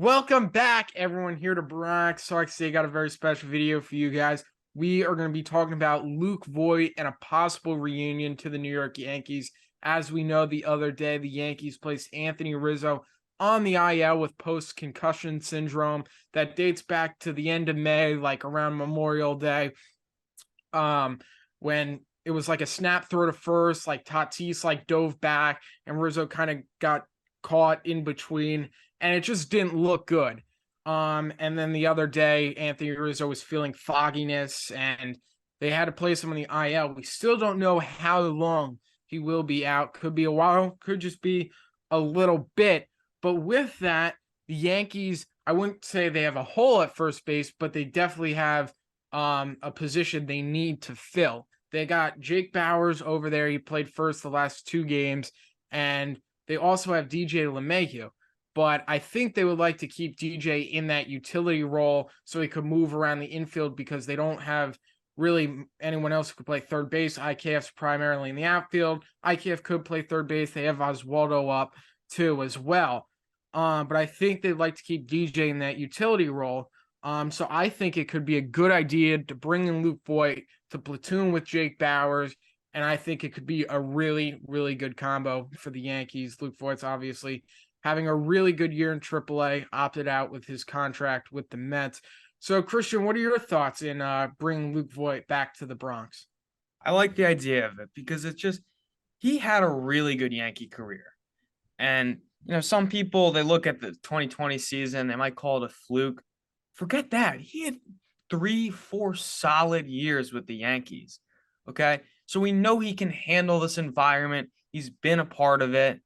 Welcome back, everyone, here to Bronx. So, like I say, got a very special video for you guys. We are going to be talking about Luke Voit and a possible reunion to the New York Yankees. As we know, the other day, the Yankees placed Anthony Rizzo on the IL with post-concussion syndrome that dates back to the end of May, like around Memorial Day, when it was like a snap throw to first, like Tatis dove back, and Rizzo kind of got caught in between, and it just didn't look good. And then the other day, Anthony Rizzo was feeling fogginess, and they had to place him on the IL. We still don't know how long he will be out. Could be a while, could just be a little bit. But with that, the Yankees, I wouldn't say they have a hole at first base, but they definitely have a position they need to fill. They got Jake Bauers over there. He played first the last two games, and they also have DJ LeMahieu. But I think they would like to keep DJ in that utility role so he could move around the infield because they don't have really anyone else who could play third base. IKF's primarily in the outfield. IKF could play third base. They have Oswaldo up too as well. But I think they'd like to keep DJ in that utility role. So I think it could be a good idea to bring in Luke Voit to platoon with Jake Bauers. And I think it could be a really, really good combo for the Yankees. Luke Voit's obviously having a really good year in AAA, opted out with his contract with the Mets. So, Christian, what are your thoughts in bringing Luke Voit back to the Bronx? I like the idea of it because he had a really good Yankee career. And, some people, they look at the 2020 season, they might call it a fluke. Forget that. He had 3-4 solid years with the Yankees. Okay. So we know he can handle this environment. He's been a part of it.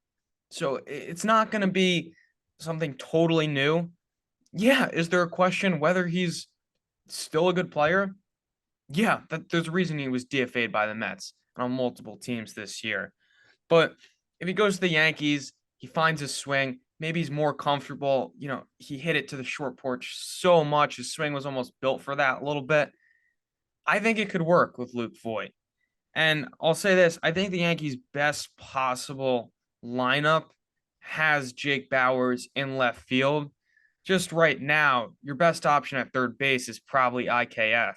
So it's not going to be something totally new. Yeah. Is there a question whether he's still a good player? Yeah. There's a reason he was DFA'd by the Mets on multiple teams this year. But if he goes to the Yankees, he finds his swing. Maybe he's more comfortable. He hit it to the short porch so much. His swing was almost built for that a little bit. I think it could work with Luke Voit. And I'll say this, I think the Yankees' best possible lineup has Jake Bauers in left field. Just right now, your best option at third base is probably IKF. I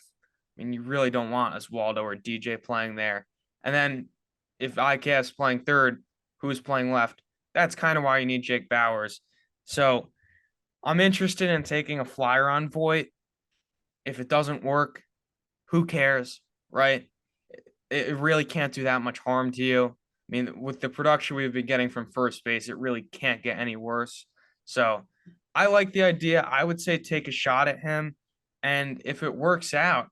mean, you really don't want Oswaldo or DJ playing there. And then if IKF's playing third, who's playing left? That's kind of why you need Jake Bauers. So I'm interested in taking a flyer on Voit. If it doesn't work, who cares, right? It really can't do that much harm to you. I mean, with the production we've been getting from first base, it really can't get any worse. So I like the idea. I would say take a shot at him. And if it works out,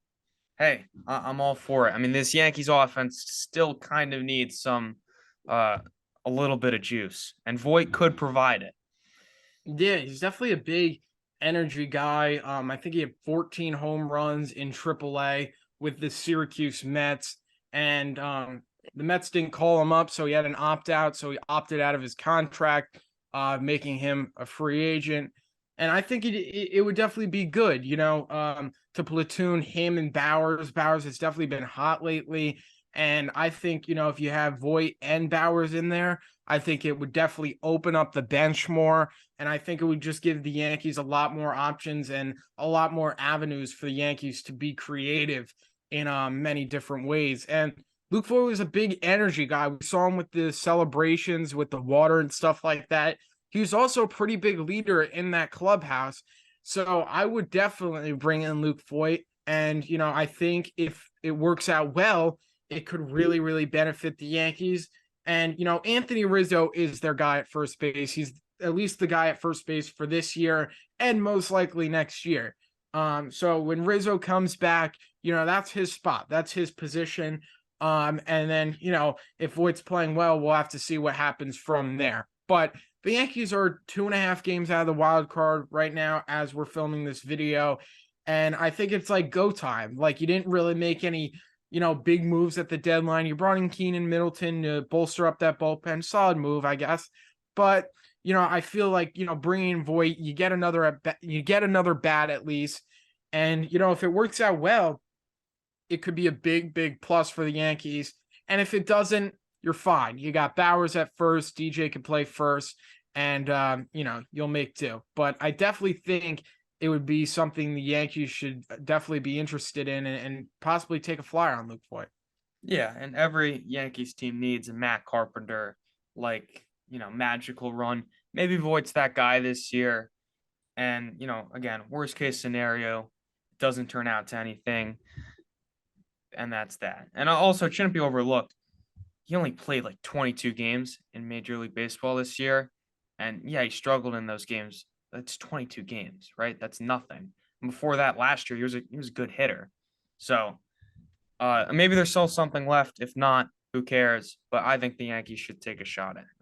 hey, I'm all for it. I mean, this Yankees offense still kind of needs a little bit of juice, and Voit could provide it. Yeah, he's definitely a big energy guy. I think he had 14 home runs in AAA with the Syracuse Mets, and the Mets didn't call him up, so he had an opt out. So he opted out of his contract, making him a free agent. And I think it would definitely be good, to platoon him and Bauers. Bauers has definitely been hot lately. And I think, if you have Voit and Bauers in there, I think it would definitely open up the bench more. And I think it would just give the Yankees a lot more options and a lot more avenues for the Yankees to be creative in many different ways. And Luke Voit was a big energy guy. We saw him with the celebrations, with the water and stuff like that. He was also a pretty big leader in that clubhouse. So I would definitely bring in Luke Voit. And, I think if it works out well, it could really, really benefit the Yankees. And, Anthony Rizzo is their guy at first base. He's at least the guy at first base for this year and most likely next year. So when Rizzo comes back, that's his spot. That's his position. And then, if Voigt's playing well, we'll have to see what happens from there. But the Yankees are 2.5 games out of the wild card right now as we're filming this video. And I think it's like go time. Like, you didn't really make any, big moves at the deadline. You brought in Keenan Middleton to bolster up that bullpen. Solid move, I guess. But, I feel like, bringing in Voit, you get another bat at least. And, if it works out well, it could be a big, big plus for the Yankees. And if it doesn't, you're fine. You got Bauers at first. DJ can play first. and you'll make do. But I definitely think it would be something the Yankees should definitely be interested in, and possibly take a flyer on Luke Voit. Yeah, and every Yankees team needs a Matt Carpenter, like, magical run. Maybe Voigt's that guy this year. And, again, worst case scenario, it doesn't turn out to anything. And that's that. And also, it shouldn't be overlooked. He only played like 22 games in Major League Baseball this year. And yeah, he struggled in those games. That's 22 games, right? That's nothing. And before that, last year, he was a good hitter. So maybe there's still something left. If not, who cares? But I think the Yankees should take a shot at it.